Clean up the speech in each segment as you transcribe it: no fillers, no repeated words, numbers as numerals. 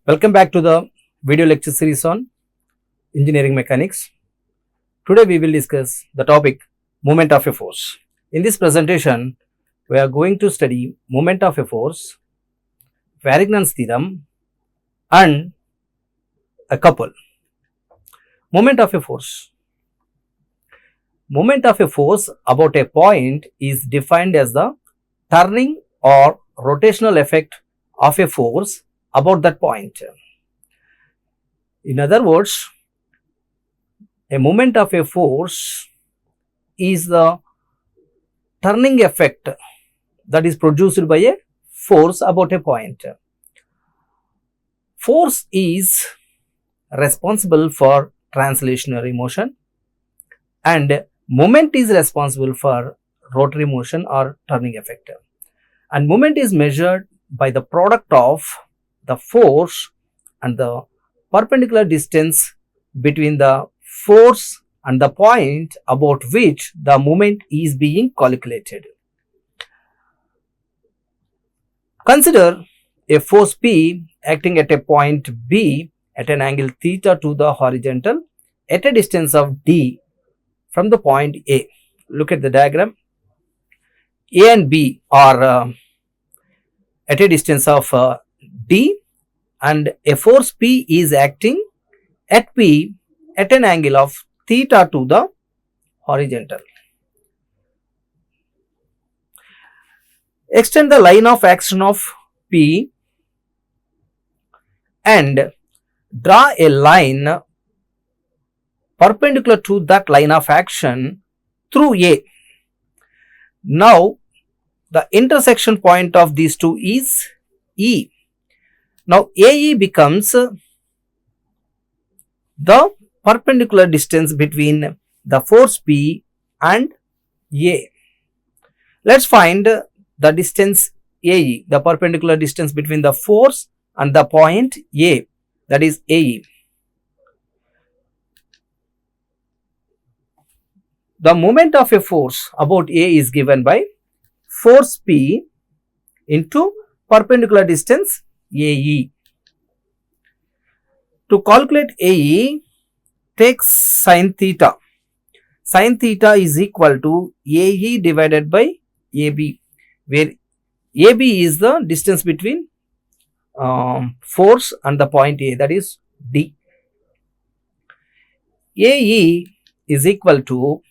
Welcome back to the video lecture series on engineering mechanics. Today we will discuss the topic moment of a force. In this presentation, we are going to study moment of a force, Varignon's theorem and a couple. Moment of a force. Moment of a force about a point is defined as the turning or rotational effect of a force about that point. In other words, a moment of a force is the turning effect that is produced by a force about a point. Force is responsible for translationary motion and moment is responsible for rotary motion or turning effect. And moment is measured by the product of the force and the perpendicular distance between the force and the point about which the moment is being calculated. Consider a force P acting at a point B at an angle theta to the horizontal at a distance of d from the point A. Look at the diagram. A and B are at a distance of d, and a force P is acting at P at an angle of theta to the horizontal. Extend the line of action of P and draw a line perpendicular to that line of action through A. Now, the intersection point of these two is E. Now, AE becomes the perpendicular distance between the force P and A. Let's find the distance AE, the perpendicular distance between the force and the point A, that is AE. The moment of a force about A is given by force P into perpendicular distance AE. To calculate AE, take sin theta. Sin theta is equal to AE divided by AB, where AB is the distance between force and the point A, that is D. AE is equal to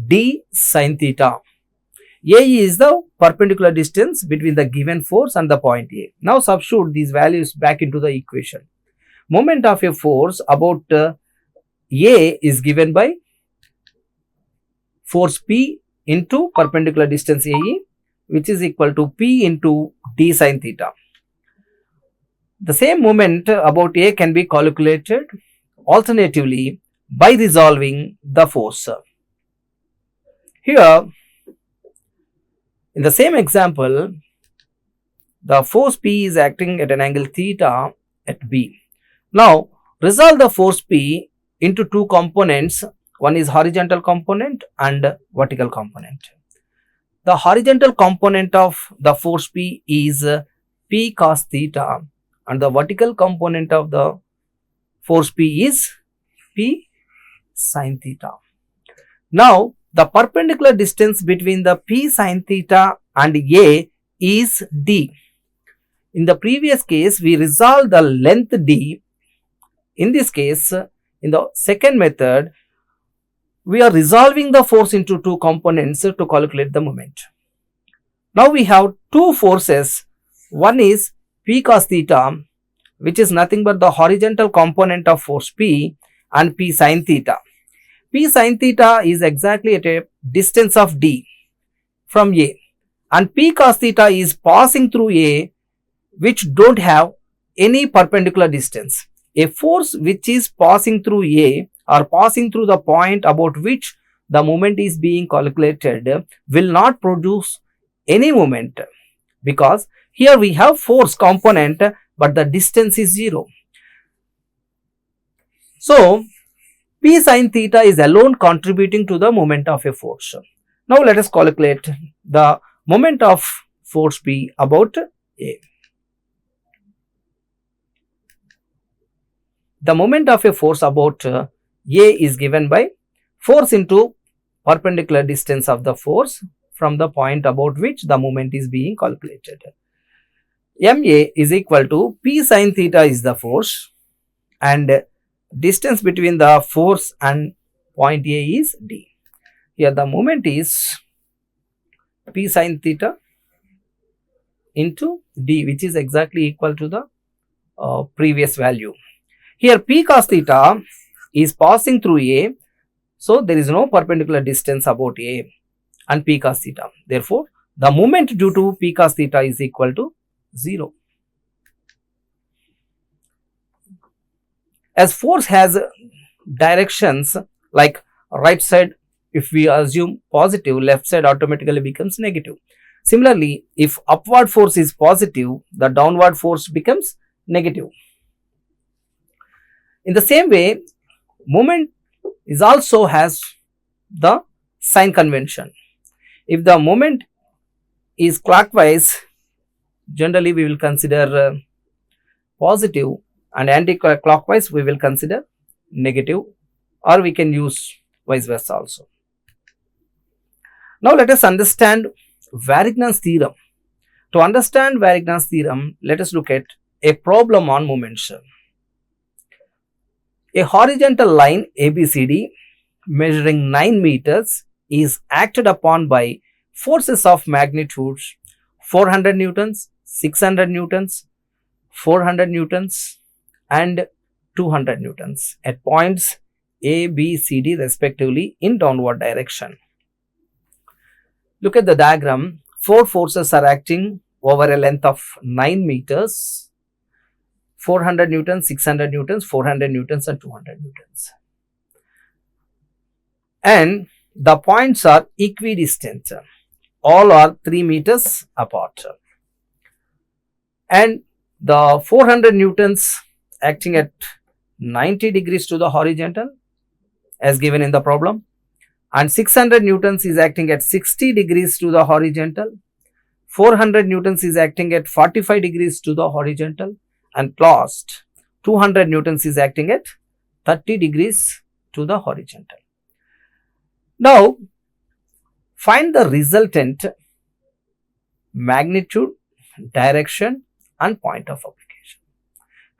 D sin theta. AE is the perpendicular distance between the given force and the point A. Now substitute these values back into the equation. Moment of a force about A is given by force P into perpendicular distance AE, which is equal to P into D sin theta. The same moment about A can be calculated alternatively by resolving the force. Here, in the same example, the force P is acting at an angle theta at B. Now, resolve the force P into two components. One is horizontal component and vertical component. The horizontal component of the force P is P cos theta and the vertical component of the force P is P sin theta. Now, the perpendicular distance between the P sin theta and A is D. In the previous case, we resolved the length D. In this case, in the second method, we are resolving the force into two components to calculate the moment. Now we have two forces. One is P cos theta, which is nothing but the horizontal component of force P, and P sin theta. P sin theta is exactly at a distance of D from A, and P cos theta is passing through A, which don't have any perpendicular distance. A force which is passing through A or passing through the point about which the moment is being calculated will not produce any moment, because here we have force component but the distance is 0. So, P sin theta is alone contributing to the moment of a force. Now let us calculate the moment of force P about A. the moment of a force about A is given by force into perpendicular distance of the force from the point about which the moment is being calculated. MA is equal to P sin theta is the force, and distance between the force and point A is D. Here the moment is P sin theta into D, which is exactly equal to the previous value. Here P cos theta is passing through A, so there is no perpendicular distance about A and P cos theta. Therefore, the moment due to P cos theta is equal to 0. As force has directions like right side, if we assume positive, left side automatically becomes negative. Similarly, if upward force is positive, the downward force becomes negative. In the same way, moment is also has the sign convention. If the moment is clockwise, generally we will consider positive, and anti-clockwise we will consider negative, or we can use vice versa also. Now let us understand Varignon's theorem. To understand Varignon's theorem, let us look at a problem on moments. A horizontal line ABCD measuring 9 meters is acted upon by forces of magnitudes 400 newtons, 600 newtons, 400 newtons and 200 newtons at points A, B, C, D respectively in downward direction. Look at the diagram. 4 forces are acting over a length of 9 meters, 400 newtons, 600 newtons, 400 newtons and 200 newtons. And the points are equidistant. All are 3 meters apart. And the 400 newtons acting at 90 degrees to the horizontal as given in the problem, and 600 newtons is acting at 60 degrees to the horizontal, 400 newtons is acting at 45 degrees to the horizontal, and last 200 newtons is acting at 30 degrees to the horizontal. Now find the resultant magnitude, direction and point of application.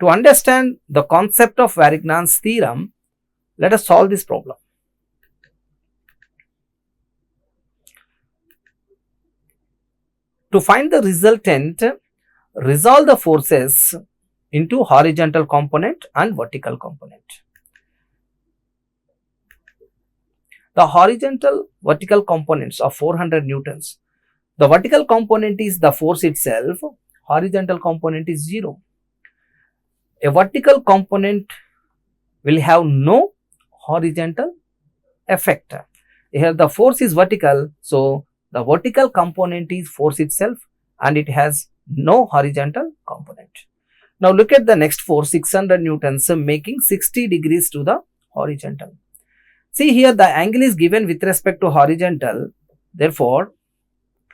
To understand the concept of Varignon's theorem, let us solve this problem. To find the resultant, resolve the forces into horizontal component and vertical component. The horizontal vertical components are 400 newtons. The vertical component is the force itself, horizontal component is 0. A vertical component will have no horizontal effect. Here the force is vertical, so the vertical component is force itself and it has no horizontal component. Now look at the next force, 600 newtons making 60 degrees to the horizontal. See here the angle is given with respect to horizontal, therefore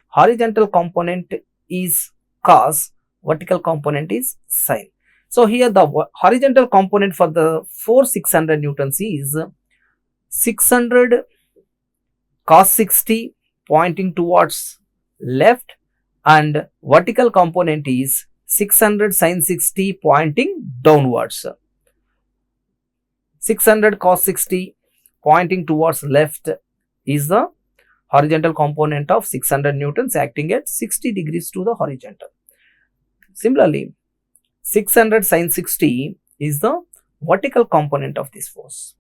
horizontal component is cos, vertical component is sin. So here the horizontal component for the force 600 newtons is 600 cos 60 pointing towards left, and vertical component is 600 sin 60 pointing downwards. 600 cos 60 pointing towards left is the horizontal component of 600 newtons acting at 60 degrees to the horizontal. Similarly, 600 sin 60 is the vertical component of this force.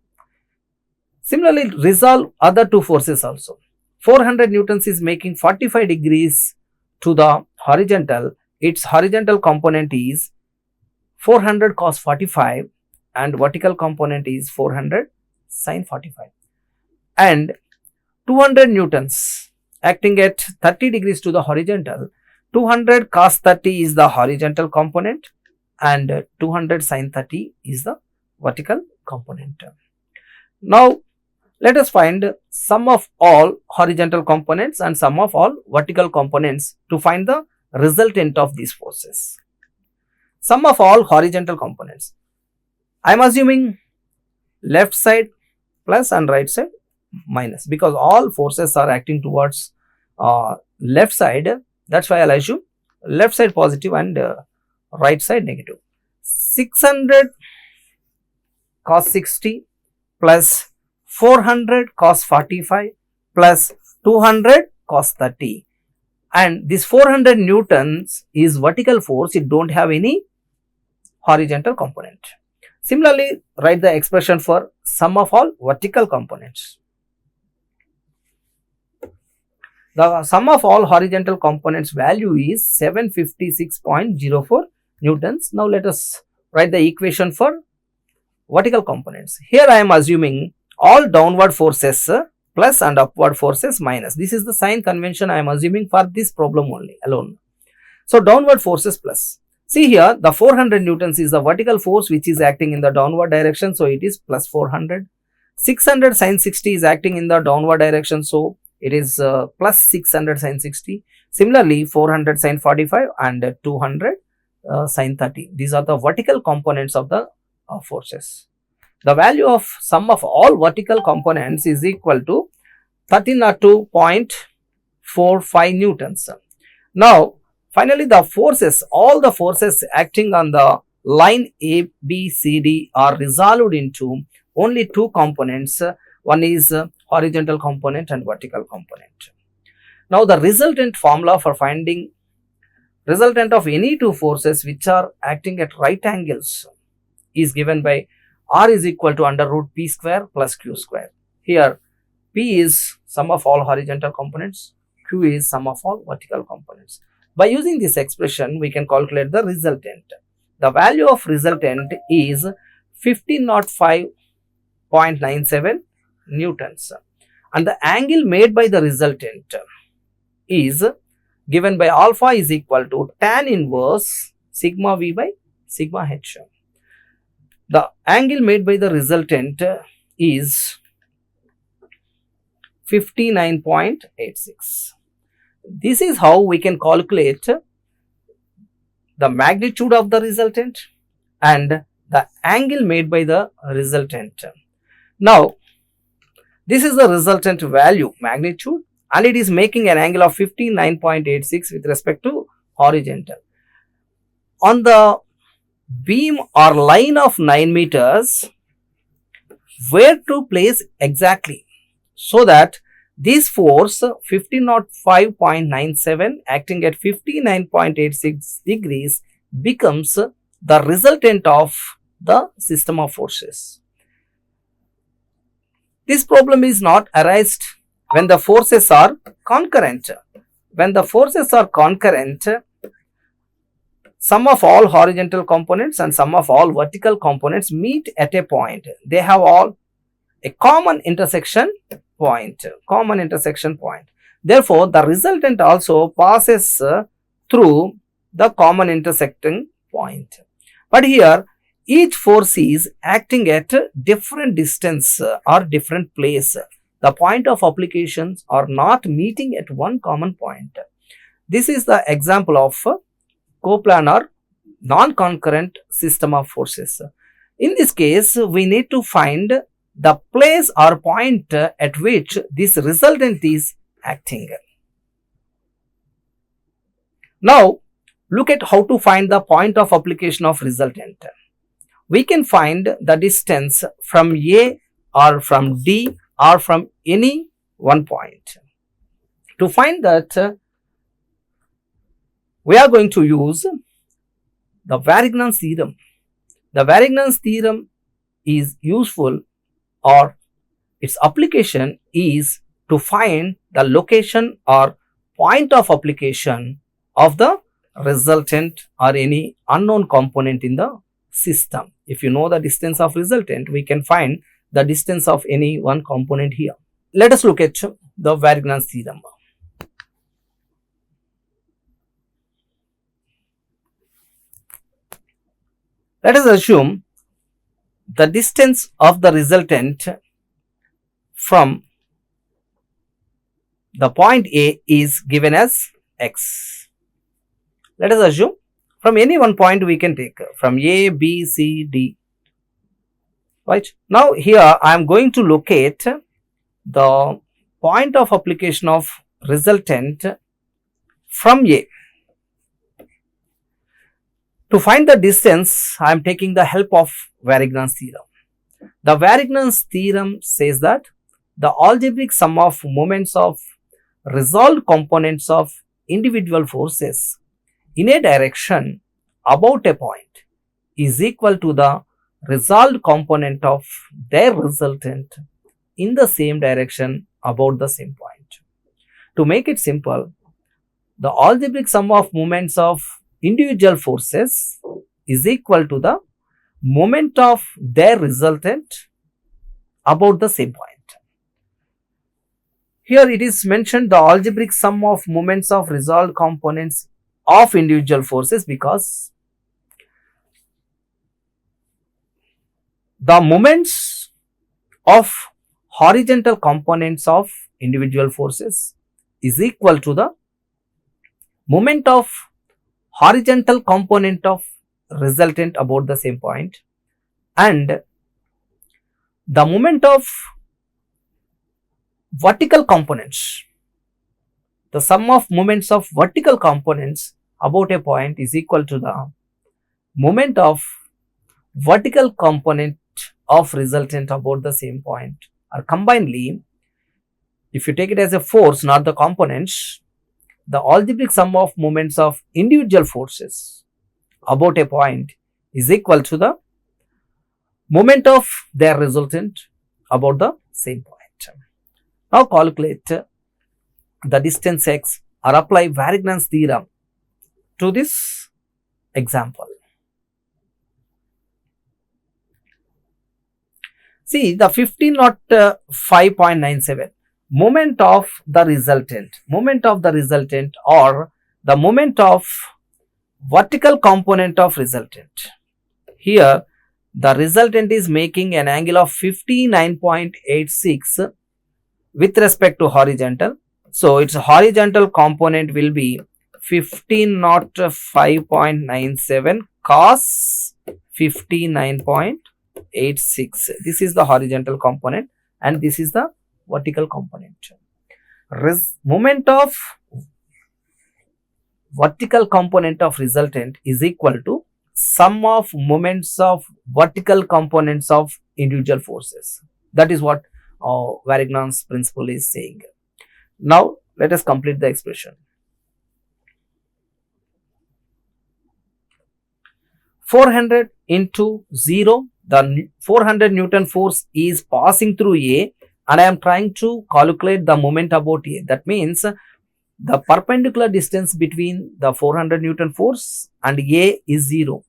Similarly, resolve other two forces also. 400 newtons is making 45 degrees to the horizontal. Its horizontal component is 400 cos 45 and vertical component is 400 sin 45. And 200 newtons acting at 30 degrees to the horizontal. 200 cos 30 is the horizontal component and 200 sin 30 is the vertical component. Now let us find sum of all horizontal components and sum of all vertical components to find the resultant of these forces. Sum of all horizontal components. I am assuming left side plus and right side minus, because all forces are acting towards left side. That's why I'll assume left side positive and right side negative. 600 cos 60 plus 400 cos 45 plus 200 cos 30, and this 400 newtons is vertical force, it don't have any horizontal component. Similarly, write the expression for sum of all vertical components. The sum of all horizontal components value is 756.04 newtons. Now let us write the equation for vertical components. Here I am assuming all downward forces plus and upward forces minus. This is the sign convention I am assuming for this problem only alone. So downward forces plus. See here, the 400 newtons is the vertical force which is acting in the downward direction, so it is plus 400. 600 sin 60 is acting in the downward direction, so it is plus 600 sin 60. Similarly, 400 sin 45 and 200 sin 30. These are the vertical components of the forces. The value of sum of all vertical components is equal to 1302.45 newtons. Now, finally, the forces, all the forces acting on the line A, B, C, D are resolved into only two components. One is horizontal component and vertical component. Now, the resultant formula for finding resultant of any two forces which are acting at right angles is given by R is equal to under root P square plus Q square. Here, P is sum of all horizontal components, Q is sum of all vertical components. By using this expression, we can calculate the resultant. The value of resultant is 1505.97 newtons, and the angle made by the resultant is given by alpha is equal to tan inverse sigma V by sigma H. The angle made by the resultant is 59.86. This is how we can calculate the magnitude of the resultant and the angle made by the resultant. Now, this is the resultant value magnitude, and it is making an angle of 59.86 with respect to horizontal. On the beam or line of 9 meters, where to place exactly so that this force 1505.97 acting at 59.86 degrees becomes the resultant of the system of forces. This problem is not arised when the forces are concurrent. When the forces are concurrent, sum of all horizontal components and sum of all vertical components meet at a point. They have all a common intersection point. Therefore, the resultant also passes through the common intersecting point. But here, each force is acting at different distance or different place. The point of applications are not meeting at one common point. This is the example of coplanar non-concurrent system of forces. In this case, we need to find the place or point at which this resultant is acting. Now, look at how to find the point of application of resultant. We can find the distance from A or from D or from any one point. To find that, we are going to use the Varignon's theorem. The Varignon's theorem is useful, or its application is to find the location or point of application of the resultant or any unknown component in the system. If you know the distance of resultant, we can find the distance of any one component here. Let us look at the Varignon's theorem. Let us assume the distance of the resultant from the point A is given as x. Let us assume from any one point we can take from A, B, C, D. right? Now here I am going to locate the point of application of resultant from A. To find the distance, I am taking the help of Varignon's theorem. The Varignon's theorem says that the algebraic sum of moments of resolved components of individual forces in a direction about a point is equal to the resolved component of their resultant in the same direction about the same point. To make it simple, the algebraic sum of moments of individual forces is equal to the moment of their resultant about the same point. Here it is mentioned the algebraic sum of moments of resolved components of individual forces because the moments of horizontal components of individual forces is equal to the moment of horizontal component of resultant about the same point, and the moment of vertical components, the sum of moments of vertical components about a point is equal to the moment of vertical component of resultant about the same point, or combinedly, if you take it as a force not the components, the algebraic sum of moments of individual forces about a point is equal to the moment of their resultant about the same point. Now calculate the distance x or apply Varignon's theorem to this example. See the 1505.97 moment of the resultant or the moment of vertical component of resultant. Here the resultant is making an angle of 59.86 with respect to horizontal. So its horizontal component will be 1505.97 cos 59.86. This is the horizontal component and this is the vertical component. Moment of vertical component of resultant is equal to sum of moments of vertical components of individual forces. That is what Varignon's principle is saying. Now let us complete the expression. 400 into 0, the 400 Newton force is passing through A and I am trying to calculate the moment about A. That means the perpendicular distance between the 400 Newton force and A is 0.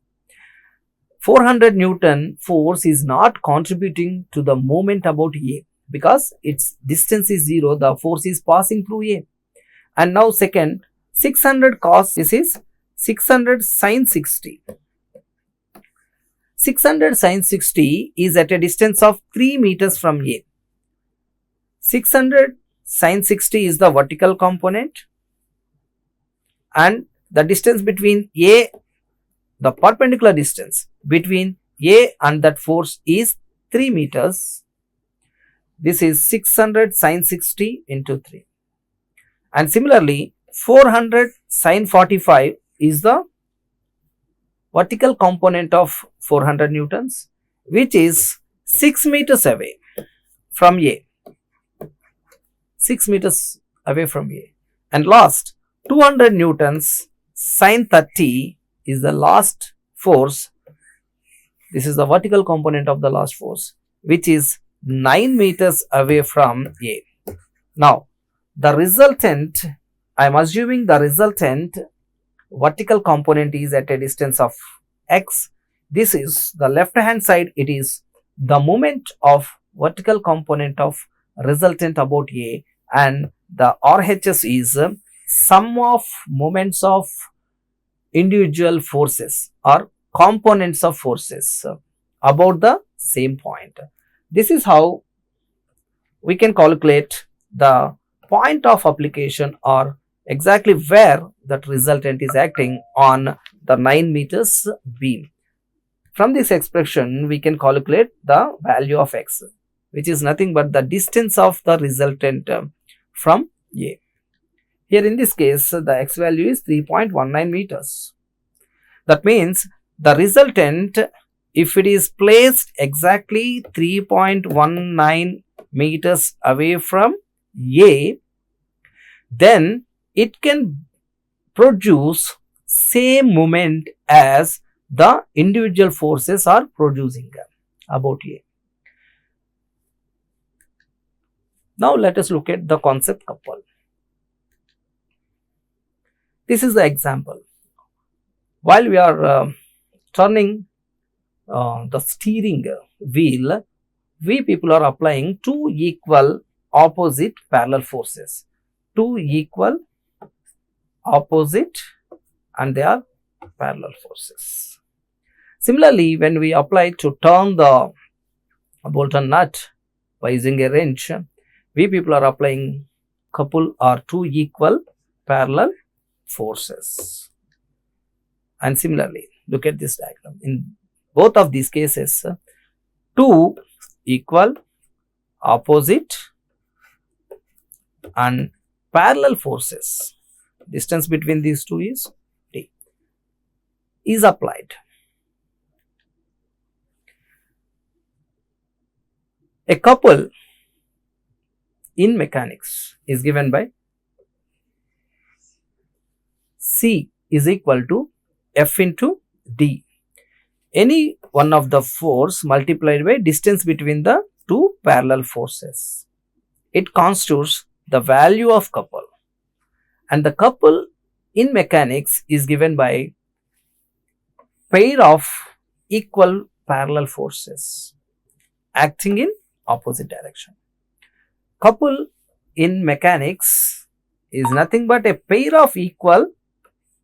400 Newton force is not contributing to the moment about A because its distance is 0, the force is passing through A. And now second, 600 cos, this is 600 sin 60. 600 sin 60 is at a distance of 3 meters from A. 600 sin 60 is the vertical component and the distance between A, the perpendicular distance between A and that force is 3 meters. This is 600 sin 60 into 3. And similarly, 400 sin 45 is the vertical component of 400 newtons, which is 6 meters away from A. 6 meters away from A. And last, 200 newtons sin 30 is the last force. This is the vertical component of the last force, which is 9 meters away from A. Now, the resultant, I am assuming the resultant vertical component is at a distance of x. This is the left hand side, it is the moment of vertical component of resultant about A, and the RHS is sum of moments of individual forces or components of forces about the same point. This is how we can calculate the point of application or exactly where that resultant is acting on the 9 meters beam. From this expression, we can calculate the value of x, which is nothing but the distance of the resultant from A. Here in this case, the x value is 3.19 meters. That means the resultant, if it is placed exactly 3.19 meters away from A, then it can produce same moment as the individual forces are producing about A. Now let us look at the concept couple. This is the example. While we are turning the steering wheel, we people are applying two equal opposite parallel forces. Two equal opposite and they are parallel forces. Similarly, when we apply to turn the bolt and nut by using a wrench, we people are applying couple or two equal parallel forces. And similarly, look at this diagram. In both of these cases, two equal opposite and parallel forces, distance between these two is d, is applied. A couple in mechanics is given by C is equal to F into D. Any one of the force multiplied by distance between the two parallel forces. It constitutes the value of couple. And the couple in mechanics is given by pair of equal parallel forces acting in opposite direction. Couple in mechanics is nothing but a pair of equal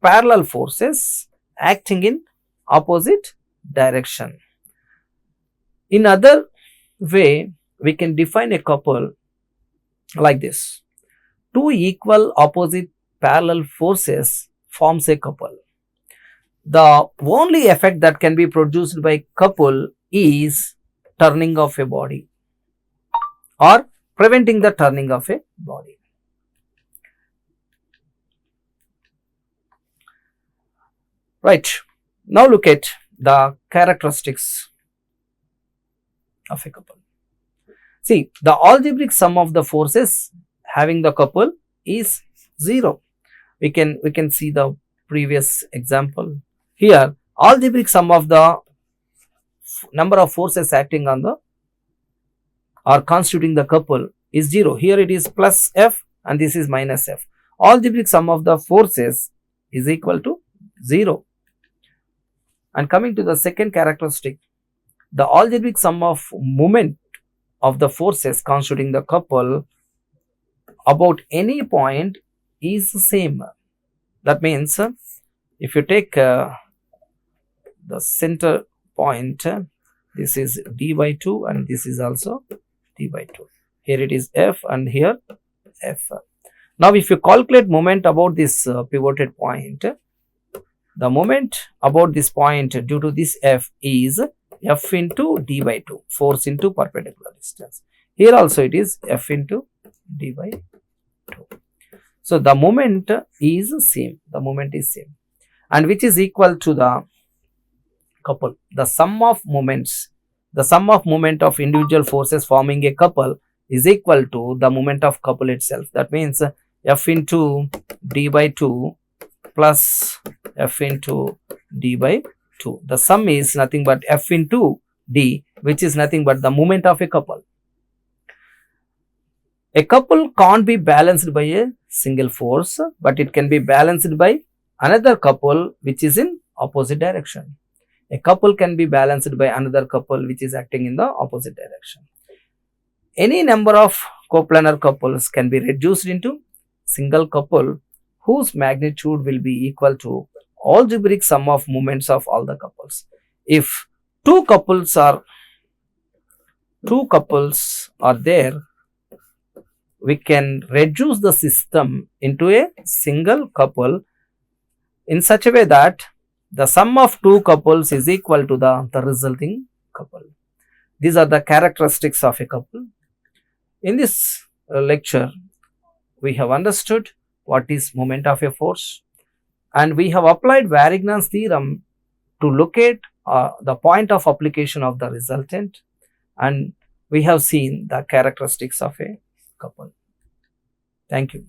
parallel forces acting in opposite direction. In other way, we can define a couple like this. Two equal opposite parallel forces forms a couple. The only effect that can be produced by couple is turning of a body or preventing the turning of a body. Right. Now look at the characteristics of a couple. See, the algebraic sum of the forces having the couple is 0. We can see the previous example. Here, algebraic sum of the number of forces acting on the or constituting the couple is 0. Here it is plus F and this is minus F. Algebraic sum of the forces is equal to 0. And coming to the second characteristic, the algebraic sum of moment of the forces constituting the couple about any point is the same. That means if you take the center point, this is d by 2 and this is also d by 2. Here it is F and here F. Now if you calculate moment about this pivoted point, the moment about this point due to this F is F into d by 2, force into perpendicular distance. Here also it is F into d by 2. So the moment is same, and which is equal to the couple. The sum of moments, the sum of moment of individual forces forming a couple is equal to the moment of couple itself. That means F into d by 2 plus F into d by 2. The sum is nothing but F into d, which is nothing but the moment of a couple. A couple can't be balanced by a single force, but it can be balanced by another couple which is in opposite direction. A couple can be balanced by another couple which is acting in the opposite direction. Any number of coplanar couples can be reduced into single couple whose magnitude will be equal to algebraic sum of moments of all the couples. If two couples are there, we can reduce the system into a single couple in such a way that the sum of two couples is equal to the resulting couple. These are the characteristics of a couple. In this lecture, we have understood what is moment of a force, and we have applied Varignon's theorem to locate the point of application of the resultant, and we have seen the characteristics of a couple. Thank you.